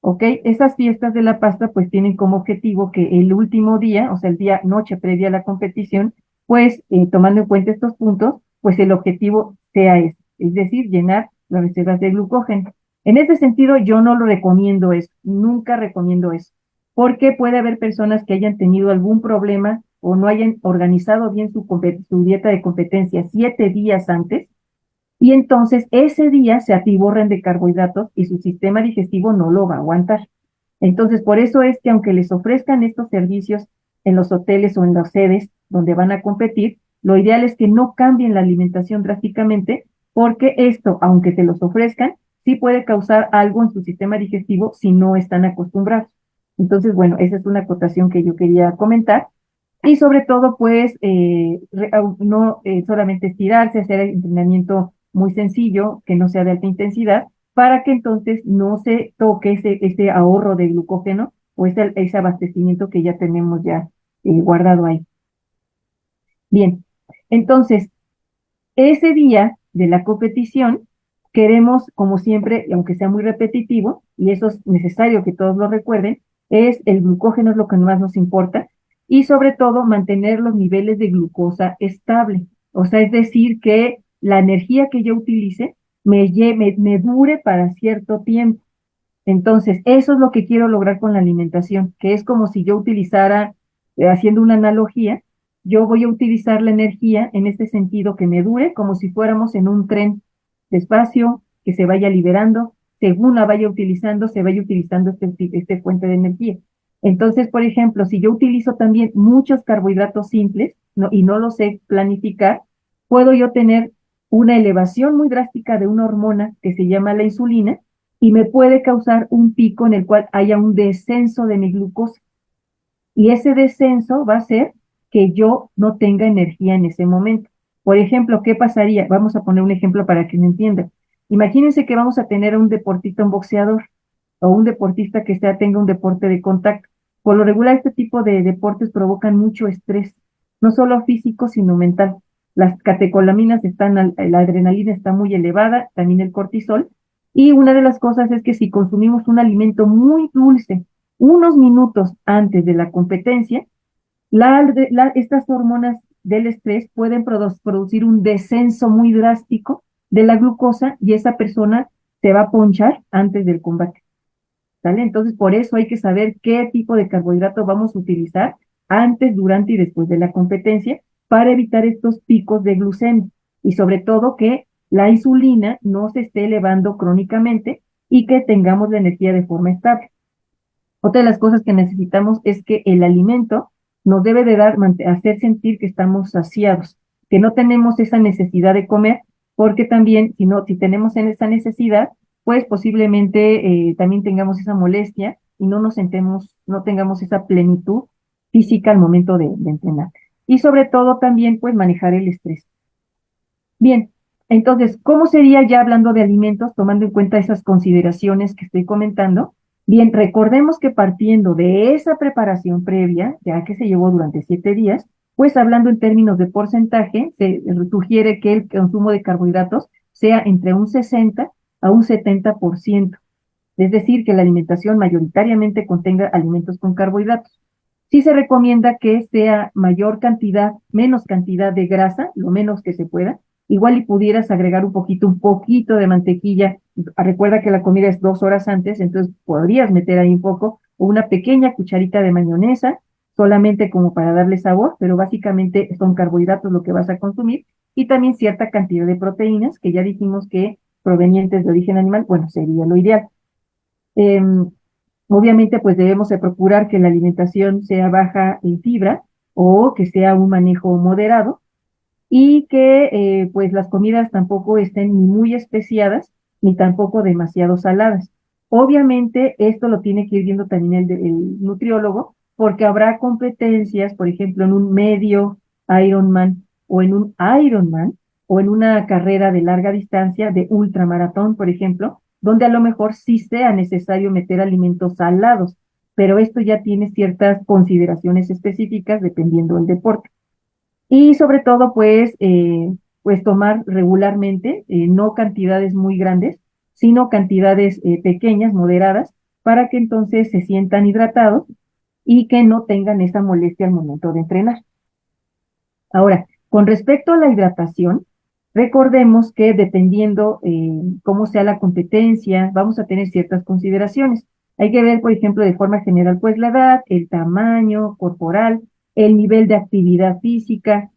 ¿Ok? Esas fiestas de la pasta pues tienen como objetivo que el último día, o sea, el día noche previa a la competición, pues tomando en cuenta estos puntos, pues el objetivo sea ese, es decir, llenar las reservas de glucógeno. En ese sentido, yo no lo recomiendo eso, nunca recomiendo eso, porque puede haber personas que hayan tenido algún problema o no hayan organizado bien su dieta de competencia 7 días antes y entonces ese día se atiborren de carbohidratos y su sistema digestivo no lo va a aguantar. Entonces, por eso es que aunque les ofrezcan estos servicios en los hoteles o en las sedes donde van a competir, lo ideal es que no cambien la alimentación drásticamente, porque esto, aunque se los ofrezcan, sí puede causar algo en su sistema digestivo si no están acostumbrados. Entonces, bueno, esa es una acotación que yo quería comentar. Y sobre todo, pues, no solamente estirarse, hacer entrenamiento muy sencillo, que no sea de alta intensidad, para que entonces no se toque ese ahorro de glucógeno o ese abastecimiento que ya tenemos ya guardado ahí. Bien, entonces, ese día de la competición, queremos, como siempre, aunque sea muy repetitivo, y eso es necesario que todos lo recuerden, es el glucógeno es lo que más nos importa, y sobre todo mantener los niveles de glucosa estable. O sea, es decir, que la energía que yo utilice me dure para cierto tiempo. Entonces, eso es lo que quiero lograr con la alimentación, que es como si yo utilizara, haciendo una analogía, yo voy a utilizar la energía en este sentido que me dure como si fuéramos en un tren despacio, que se vaya liberando, según la vaya utilizando, se vaya utilizando este fuente de energía. Entonces, por ejemplo, si yo utilizo también muchos carbohidratos simples, y no los sé planificar, puedo yo tener una elevación muy drástica de una hormona que se llama la insulina, y me puede causar un pico en el cual haya un descenso de mi glucosa. Y ese descenso va a hacer que yo no tenga energía en ese momento. Por ejemplo, ¿qué pasaría? Vamos a poner un ejemplo para que me entiendan. Imagínense que vamos a tener a un deportista, un boxeador, o un deportista que tenga un deporte de contacto. Por lo regular, este tipo de deportes provocan mucho estrés, no solo físico, sino mental. Las catecolaminas están, la adrenalina está muy elevada, también el cortisol, y una de las cosas es que si consumimos un alimento muy dulce unos minutos antes de la competencia, estas hormonas del estrés pueden producir un descenso muy drástico de la glucosa y esa persona se va a ponchar antes del combate. ¿Sale? Entonces, por eso hay que saber qué tipo de carbohidrato vamos a utilizar antes, durante y después de la competencia para evitar estos picos de glucemia y sobre todo que la insulina no se esté elevando crónicamente y que tengamos la energía de forma estable. Otra de las cosas que necesitamos es que el alimento nos debe de hacer sentir que estamos saciados, que no tenemos esa necesidad de comer, porque también, si tenemos en esa necesidad, pues posiblemente también tengamos esa molestia y no tengamos esa plenitud física al momento de entrenar. Y sobre todo también, pues manejar el estrés. Bien, entonces, ¿cómo sería ya hablando de alimentos, tomando en cuenta esas consideraciones que estoy comentando? Bien, recordemos que partiendo de esa preparación previa, ya que se llevó durante 7 días, pues hablando en términos de porcentaje, se sugiere que el consumo de carbohidratos sea entre un 60 a un 70%. Es decir, que la alimentación mayoritariamente contenga alimentos con carbohidratos. Sí se recomienda que sea mayor cantidad, menos cantidad de grasa, lo menos que se pueda. Igual y pudieras agregar un poquito de mantequilla. Recuerda que la comida es 2 horas antes, entonces podrías meter ahí un poco, o una pequeña cucharita de mayonesa, solamente como para darle sabor, pero básicamente son carbohidratos lo que vas a consumir, y también cierta cantidad de proteínas, que ya dijimos que provenientes de origen animal, bueno, sería lo ideal. Eh, Obviamente, pues debemos de procurar que la alimentación sea baja en fibra o que sea un manejo moderado y que pues las comidas tampoco estén ni muy especiadas ni tampoco demasiado saladas. Obviamente, esto lo tiene que ir viendo también el nutriólogo porque habrá competencias, por ejemplo, en un medio Ironman o en un Ironman o en una carrera de larga distancia, de ultramaratón, por ejemplo, donde a lo mejor sí sea necesario meter alimentos salados. pero esto ya tiene ciertas consideraciones específicas dependiendo del deporte. Y sobre todo, pues tomar regularmente, no cantidades muy grandes, sino cantidades pequeñas, moderadas, para que entonces se sientan hidratados y que no tengan esa molestia al momento de entrenar. Ahora, con respecto a la hidratación, recordemos que dependiendo cómo sea la competencia, vamos a tener ciertas consideraciones. Hay que ver, por ejemplo, de forma general, pues la edad, el tamaño corporal, el nivel de actividad física,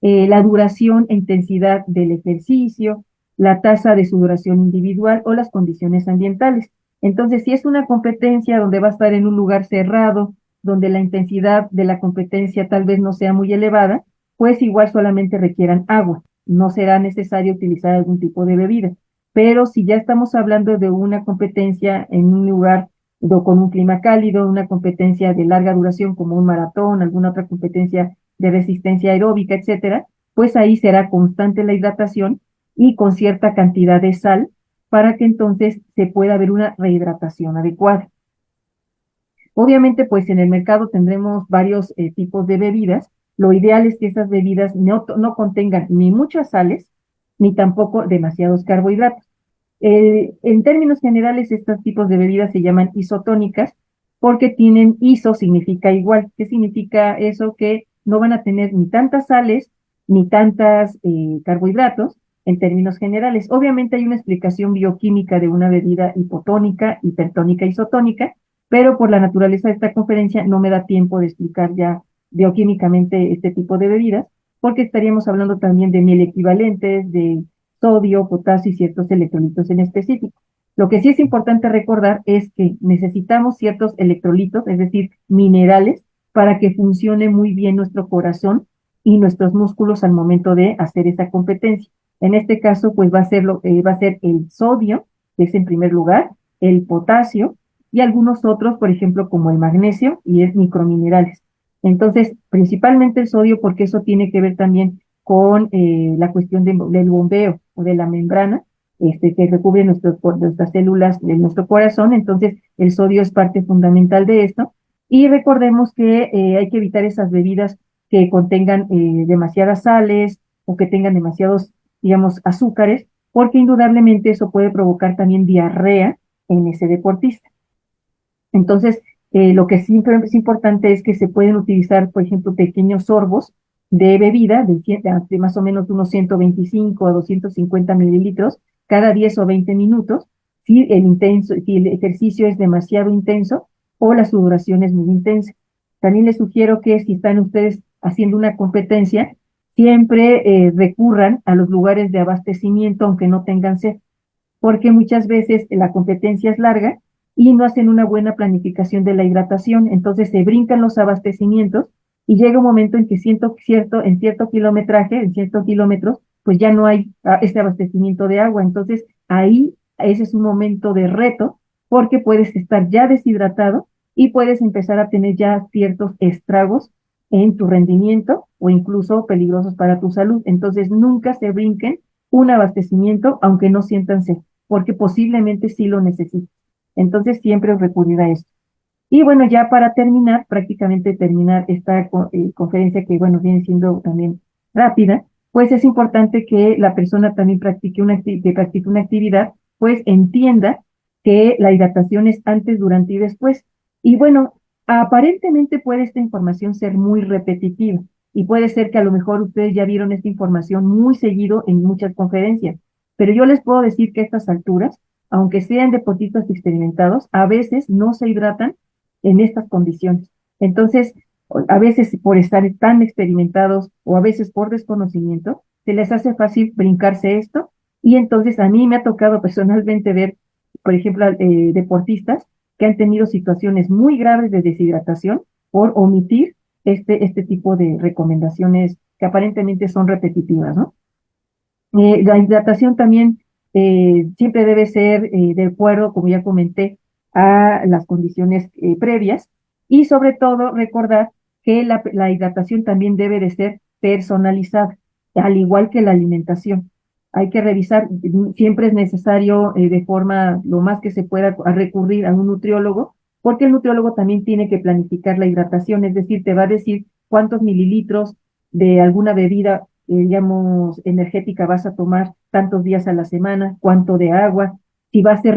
la duración e intensidad del ejercicio, la tasa de sudoración individual o las condiciones ambientales. Entonces, si es una competencia donde va a estar en un lugar cerrado, donde la intensidad de la competencia tal vez no sea muy elevada, pues igual solamente requieran agua. No será necesario utilizar algún tipo de bebida. Pero si ya estamos hablando de una competencia en un lugar con un clima cálido, una competencia de larga duración como un maratón, alguna otra competencia de resistencia aeróbica, etcétera, pues ahí será constante la hidratación y con cierta cantidad de sal para que entonces se pueda ver una rehidratación adecuada. Obviamente, pues en el mercado tendremos varios tipos de bebidas. Lo ideal es que esas bebidas no contengan ni muchas sales, ni tampoco demasiados carbohidratos. En términos generales, estos tipos de bebidas se llaman isotónicas porque tienen iso, significa igual. ¿Qué significa eso? Que no van a tener ni tantas sales ni tantas carbohidratos en términos generales. Obviamente hay una explicación bioquímica de una bebida hipotónica, hipertónica, isotónica, pero por la naturaleza de esta conferencia no me da tiempo de explicar ya bioquímicamente este tipo de bebidas, porque estaríamos hablando también de miel equivalentes, de sodio, potasio y ciertos electrolitos en específico. Lo que sí es importante recordar es que necesitamos ciertos electrolitos, es decir, minerales, para que funcione muy bien nuestro corazón y nuestros músculos al momento de hacer esa competencia. En este caso, pues va a ser el sodio, que es en primer lugar, el potasio y algunos otros, por ejemplo, como el magnesio y es microminerales. Entonces, principalmente el sodio, porque eso tiene que ver también con la cuestión del bombeo o de la membrana que recubre nuestras células de nuestro corazón. Entonces, el sodio es parte fundamental de esto. Y recordemos que hay que evitar esas bebidas que contengan demasiadas sales o que tengan demasiados, digamos, azúcares, porque indudablemente eso puede provocar también diarrea en ese deportista. Entonces, lo que siempre es importante es que se pueden utilizar, por ejemplo, pequeños sorbos de bebida de más o menos unos 125 a 250 mililitros cada 10 o 20 minutos, si el ejercicio es demasiado intenso o la sudoración es muy intensa. También les sugiero que si están ustedes haciendo una competencia, siempre recurran a los lugares de abastecimiento aunque no tengan sed, porque muchas veces la competencia es larga y no hacen una buena planificación de la hidratación, entonces se brincan los abastecimientos y llega un momento en que en cierto kilometraje, en ciertos kilómetros, pues ya no hay este abastecimiento de agua. Entonces ahí ese es un momento de reto porque puedes estar ya deshidratado y puedes empezar a tener ya ciertos estragos en tu rendimiento o incluso peligrosos para tu salud. Entonces nunca se brinquen un abastecimiento aunque no sientan sed, porque posiblemente sí lo necesiten. Entonces siempre recurrir a esto. Y bueno, ya para terminar, prácticamente terminar esta conferencia que, bueno, viene siendo también rápida, pues es importante que la persona también que practique una actividad, pues entienda que la hidratación es antes, durante y después. Y bueno, aparentemente puede esta información ser muy repetitiva y puede ser que a lo mejor ustedes ya vieron esta información muy seguido en muchas conferencias, pero yo les puedo decir que a estas alturas, aunque sean deportistas experimentados, a veces no se hidratan en estas condiciones. Entonces, a veces por estar tan experimentados o a veces por desconocimiento, se les hace fácil brincarse esto y entonces a mí me ha tocado personalmente ver, por ejemplo, deportistas que han tenido situaciones muy graves de deshidratación por omitir este tipo de recomendaciones que aparentemente son repetitivas, ¿no? La hidratación también siempre debe ser de acuerdo, como ya comenté, a las condiciones previas y sobre todo recordar que la hidratación también debe de ser personalizada, al igual que la alimentación. Hay que revisar, siempre es necesario de forma lo más que se pueda recurrir a un nutriólogo porque el nutriólogo también tiene que planificar la hidratación, es decir, te va a decir cuántos mililitros de alguna bebida, digamos, energética vas a tomar tantos días a la semana, cuánto de agua, si va a hacer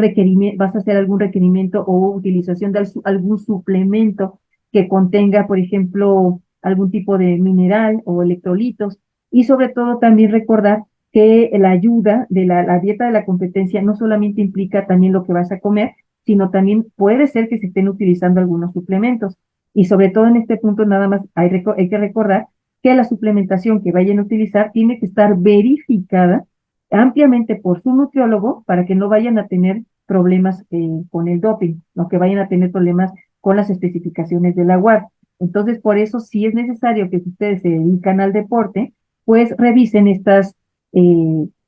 vas a hacer algún requerimiento o utilización de algún suplemento que contenga, por ejemplo, algún tipo de mineral o electrolitos, y sobre todo también recordar que la ayuda de la dieta de la competencia no solamente implica también lo que vas a comer, sino también puede ser que se estén utilizando algunos suplementos. Y sobre todo en este punto nada más hay que recordar que la suplementación que vayan a utilizar tiene que estar verificada ampliamente por su nutriólogo para que no vayan a tener problemas con el doping, no que vayan a tener problemas con las especificaciones de la UAD. Entonces, por eso sí es necesario que si ustedes se dedican al deporte, pues revisen estas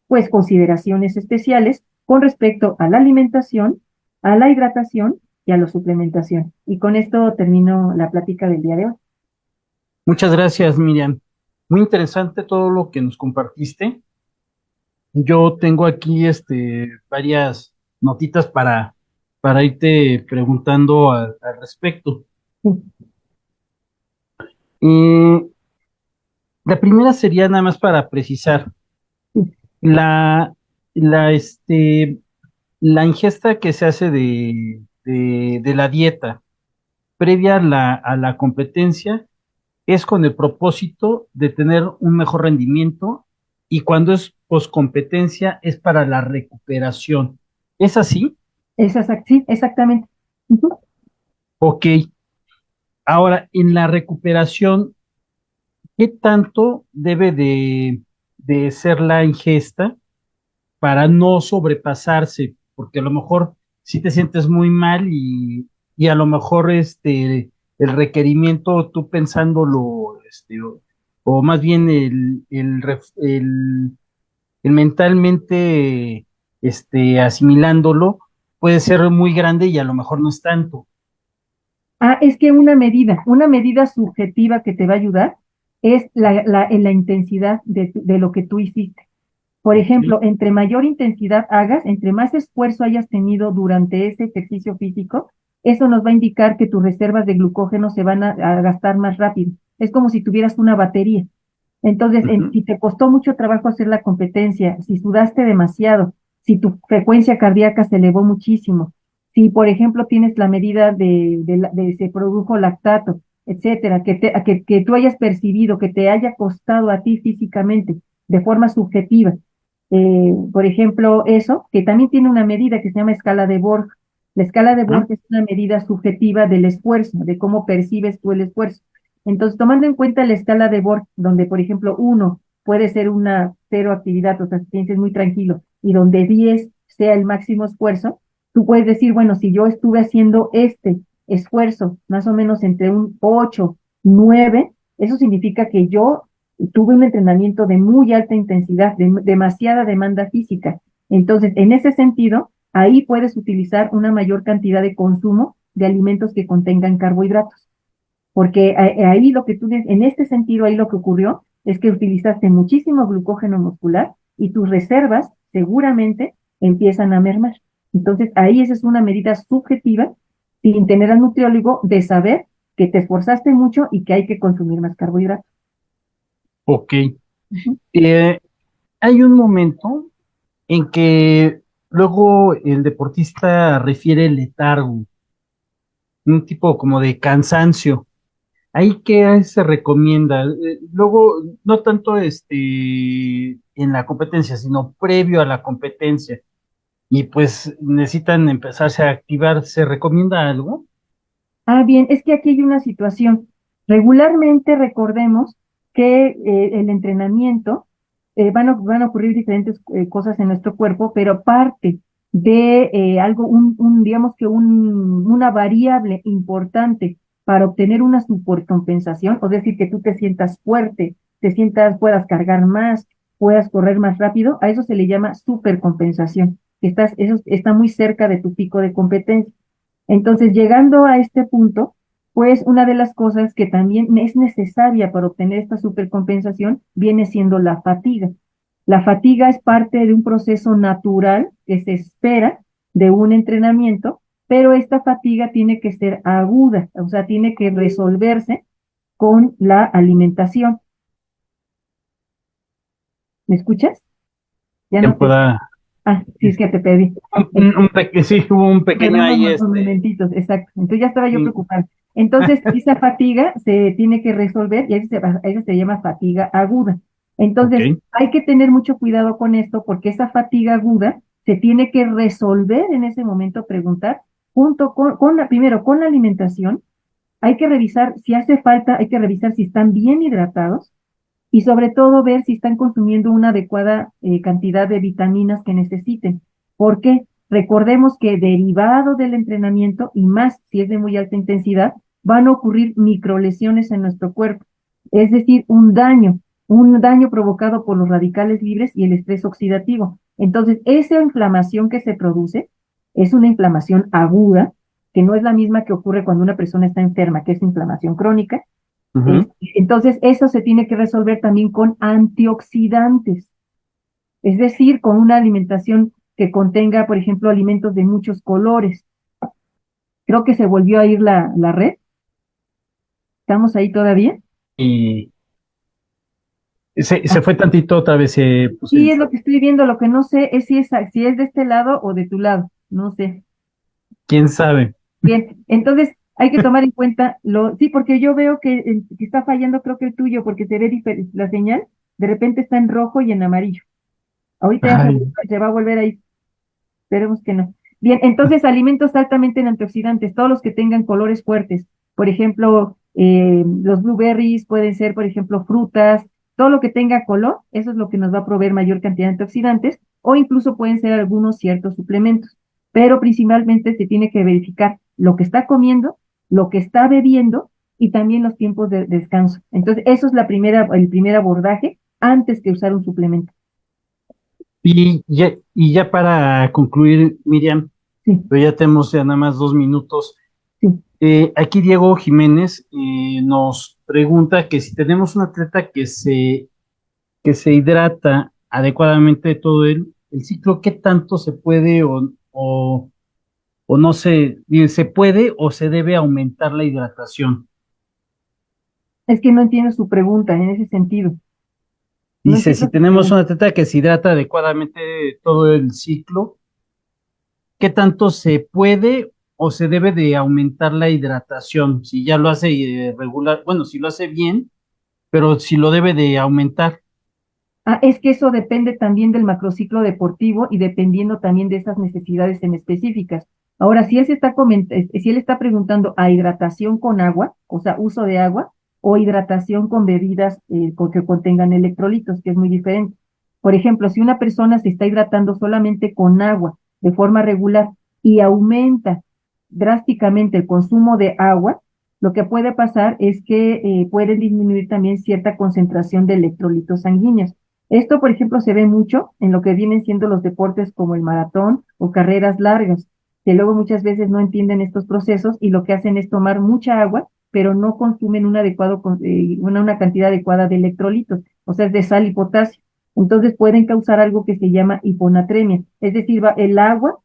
pues consideraciones especiales con respecto a la alimentación, a la hidratación y a la suplementación. Y con esto termino la plática del día de hoy. Muchas gracias, Miriam. Muy interesante todo lo que nos compartiste. Yo tengo aquí varias notitas para irte preguntando al respecto. Eh, la primera sería nada más para precisar, la, la, este, la ingesta que se hace de la dieta previa a la competencia es con el propósito de tener un mejor rendimiento y cuando es poscompetencia es para la recuperación. ¿Es así? Sí, exactamente. Ujú. Ok. Ahora, en la recuperación, ¿qué tanto debe de ser la ingesta para no sobrepasarse? Porque a lo mejor si te sientes muy mal y a lo mejor el requerimiento, tú pensándolo, o más bien el mentalmente asimilándolo, puede ser muy grande y a lo mejor no es tanto. Ah, es que una medida subjetiva que te va a ayudar es en la intensidad de lo que tú hiciste. Por Ok. ejemplo, entre mayor intensidad hagas, entre más esfuerzo hayas tenido durante ese ejercicio físico, eso nos va a indicar que tus reservas de glucógeno se van a gastar más rápido. Es como si tuvieras una batería. Entonces, Ujú. si te costó mucho trabajo hacer la competencia, si sudaste demasiado, si tu frecuencia cardíaca se elevó muchísimo, si por ejemplo tienes la medida de se produjo lactato, etcétera, que tú hayas percibido, que te haya costado a ti físicamente de forma subjetiva, por ejemplo, eso, que también tiene una medida que se llama escala de Borg. La escala de Borg Ujú. es una medida subjetiva del esfuerzo, de cómo percibes tú el esfuerzo. Entonces, tomando en cuenta la escala de Borg, donde, por ejemplo, uno puede ser una cero actividad, o sea, si te sientes muy tranquilo, y donde 10 sea el máximo esfuerzo, tú puedes decir, bueno, si yo estuve haciendo este esfuerzo, más o menos entre un 8 9, eso significa que yo tuve un entrenamiento de muy alta intensidad, de demasiada demanda física. Entonces, en ese sentido, ahí puedes utilizar una mayor cantidad de consumo de alimentos que contengan carbohidratos. Porque ahí lo que en este sentido, ahí lo que ocurrió es que utilizaste muchísimo glucógeno muscular y tus reservas seguramente empiezan a mermar. Entonces, ahí esa es una medida subjetiva, sin tener al nutriólogo, de saber que te esforzaste mucho y que hay que consumir más carbohidratos. Ok. Ujú. Eh, Hay un momento en que luego el deportista refiere el letargo, un tipo como de cansancio. ¿Ahí qué se recomienda? Luego, no tanto en la competencia, sino previo a la competencia. Y pues necesitan empezarse a activar. ¿Se recomienda algo? Ah, bien, es que aquí hay una situación. Regularmente recordemos que el entrenamiento van a ocurrir diferentes cosas en nuestro cuerpo, pero parte de algo, digamos que una variable importante para obtener una supercompensación, o decir, que tú te sientas fuerte, puedas cargar más, puedas correr más rápido, a eso se le llama supercompensación, eso está muy cerca de tu pico de competencia. Entonces, llegando a este punto, pues una de las cosas que también es necesaria para obtener esta supercompensación viene siendo la fatiga. La fatiga es parte de un proceso natural que se espera de un entrenamiento pero esta fatiga tiene que ser aguda, o sea, tiene que resolverse con la alimentación. ¿Me escuchas? Ya Quien no te... pueda, Ah, sí, es es- que te perdí. sí, hubo un pequeño Perdón ahí, unos momentitos, exacto. Entonces ya estaba yo sí. preocupada. Entonces, esa fatiga se tiene que resolver y esa se llama fatiga aguda. Ok, Entonces, hay que tener mucho cuidado con esto porque esa fatiga aguda se tiene que resolver en ese momento, preguntar, junto primero con la alimentación, hay que revisar si hace falta, hay que revisar si están bien hidratados y sobre todo ver si están consumiendo una adecuada cantidad de vitaminas que necesiten. ¿Por qué? Recordemos que derivado del entrenamiento, y más si es de muy alta intensidad, van a ocurrir microlesiones en nuestro cuerpo, es decir, un daño provocado por los radicales libres y el estrés oxidativo. Entonces, esa inflamación que se produce es una inflamación aguda, que no es la misma que ocurre cuando una persona está enferma, que es inflamación crónica, ujú. entonces, eso se tiene que resolver también con antioxidantes, es decir, con una alimentación que contenga, por ejemplo, alimentos de muchos colores. Creo que se volvió a ir la red. ¿Estamos ahí todavía? Y se Ah, fue tantito otra vez, se puso sí, el... es lo que estoy viendo. Lo que no sé es si es de este lado o de tu lado. No sé. ¿Quién sabe? Bien, entonces hay que tomar en cuenta sí, porque yo veo que está fallando, creo que el tuyo, porque se ve la señal, de repente está en rojo y en amarillo. Ahorita ya Ay, se va a volver a ir. Esperemos que no. Bien, entonces alimentos altamente en antioxidantes, todos los que tengan colores fuertes. Por ejemplo, los blueberries pueden ser, por ejemplo, frutas, todo lo que tenga color, eso es lo que nos va a proveer mayor cantidad de antioxidantes, o incluso pueden ser algunos ciertos suplementos. Pero principalmente se tiene que verificar lo que está comiendo, lo que está bebiendo y también los tiempos de descanso. Entonces, eso es el primer abordaje antes que usar un suplemento. y ya para concluir, Miriam, Sí, pero ya tenemos ya nada más 2 minutos. sí. Aquí Diego Jiménez nos pregunta que si tenemos un atleta que se hidrata adecuadamente todo el ciclo, ¿qué tanto se puede o no se puede o se debe aumentar la hidratación? Es que no entiendo su pregunta en ese sentido. No Dice, si entiendo su tenemos un pregunta. atleta que se hidrata adecuadamente todo el ciclo, ¿qué tanto se puede o se debe de aumentar la hidratación? Si ya lo hace regular, bueno, si lo hace bien, pero si lo debe de aumentar. Ah, es que eso depende también del macrociclo deportivo y dependiendo también de esas necesidades en específicas. Ahora, si él está preguntando a hidratación con agua, o sea, uso de agua, o hidratación con bebidas que contengan electrolitos, que es muy diferente. Por ejemplo, si una persona se está hidratando solamente con agua de forma regular y aumenta drásticamente el consumo de agua, lo que puede pasar es que puede disminuir también cierta concentración de electrolitos sanguíneos. Esto, por ejemplo, se ve mucho en lo que vienen siendo los deportes como el maratón o carreras largas, que luego muchas veces no entienden estos procesos y lo que hacen es tomar mucha agua, pero no consumen una cantidad adecuada de electrolitos, o sea, es de sal y potasio. Entonces pueden causar algo que se llama hiponatremia, es decir, el agua,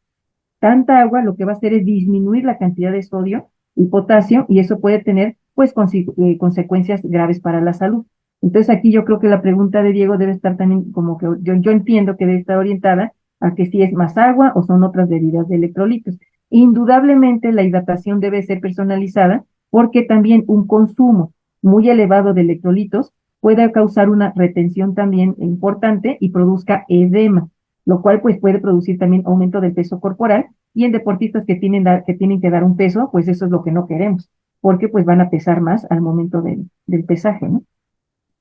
tanta agua, lo que va a hacer es disminuir la cantidad de sodio y potasio y eso puede tener pues consecuencias graves para la salud. Entonces aquí yo creo que la pregunta de Diego debe estar también como que yo entiendo que debe estar orientada a que si es más agua o son otras bebidas de electrolitos. Indudablemente la hidratación debe ser personalizada porque también un consumo muy elevado de electrolitos puede causar una retención también importante y produzca edema, lo cual pues puede producir también aumento del peso corporal y en deportistas que tienen que dar un peso, pues eso es lo que no queremos, porque pues van a pesar más al momento del pesaje, ¿no?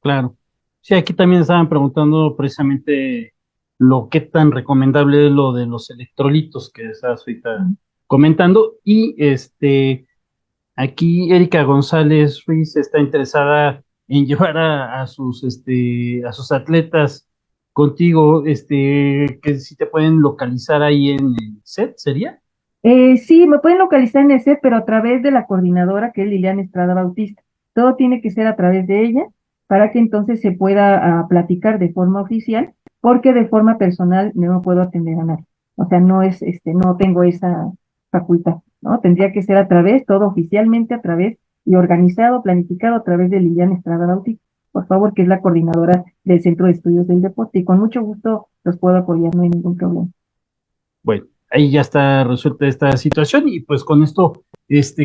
Claro. Sí, aquí también estaban preguntando precisamente lo que tan recomendable es lo de los electrolitos que estás ahorita comentando. Y aquí Erika González Ruiz está interesada en llevar a sus atletas contigo, que si te pueden localizar ahí en el set, ¿sería? Sí, me pueden localizar en el set, pero a través de la coordinadora que es Liliana Estrada Bautista. Todo tiene que ser a través de ella para que entonces se pueda platicar de forma oficial, porque de forma personal no puedo atender a nadie. O sea, no tengo esa facultad. ¿no? Tendría que ser a través, todo oficialmente a través y organizado, planificado a través de Liliana Estrada Bautista, por favor, que es la coordinadora del Centro de Estudios del Deporte, y con mucho gusto los puedo apoyar, no hay ningún problema. Bueno, ahí ya está resuelta esta situación y pues con esto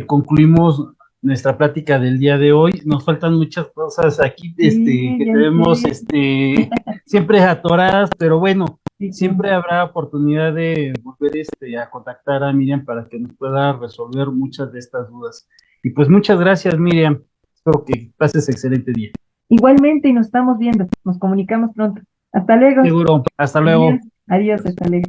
concluimos nuestra plática del día de hoy. Nos faltan muchas cosas aquí Sí, que ya tenemos sé. siempre atoradas, pero bueno, Sí, siempre habrá oportunidad de volver a contactar a Miriam para que nos pueda resolver muchas de estas dudas. Y pues muchas gracias, Miriam. Espero que pases excelente día. igualmente, y nos estamos viendo, nos comunicamos pronto. Hasta luego. Seguro. Hasta Adiós, luego. adiós, hasta luego.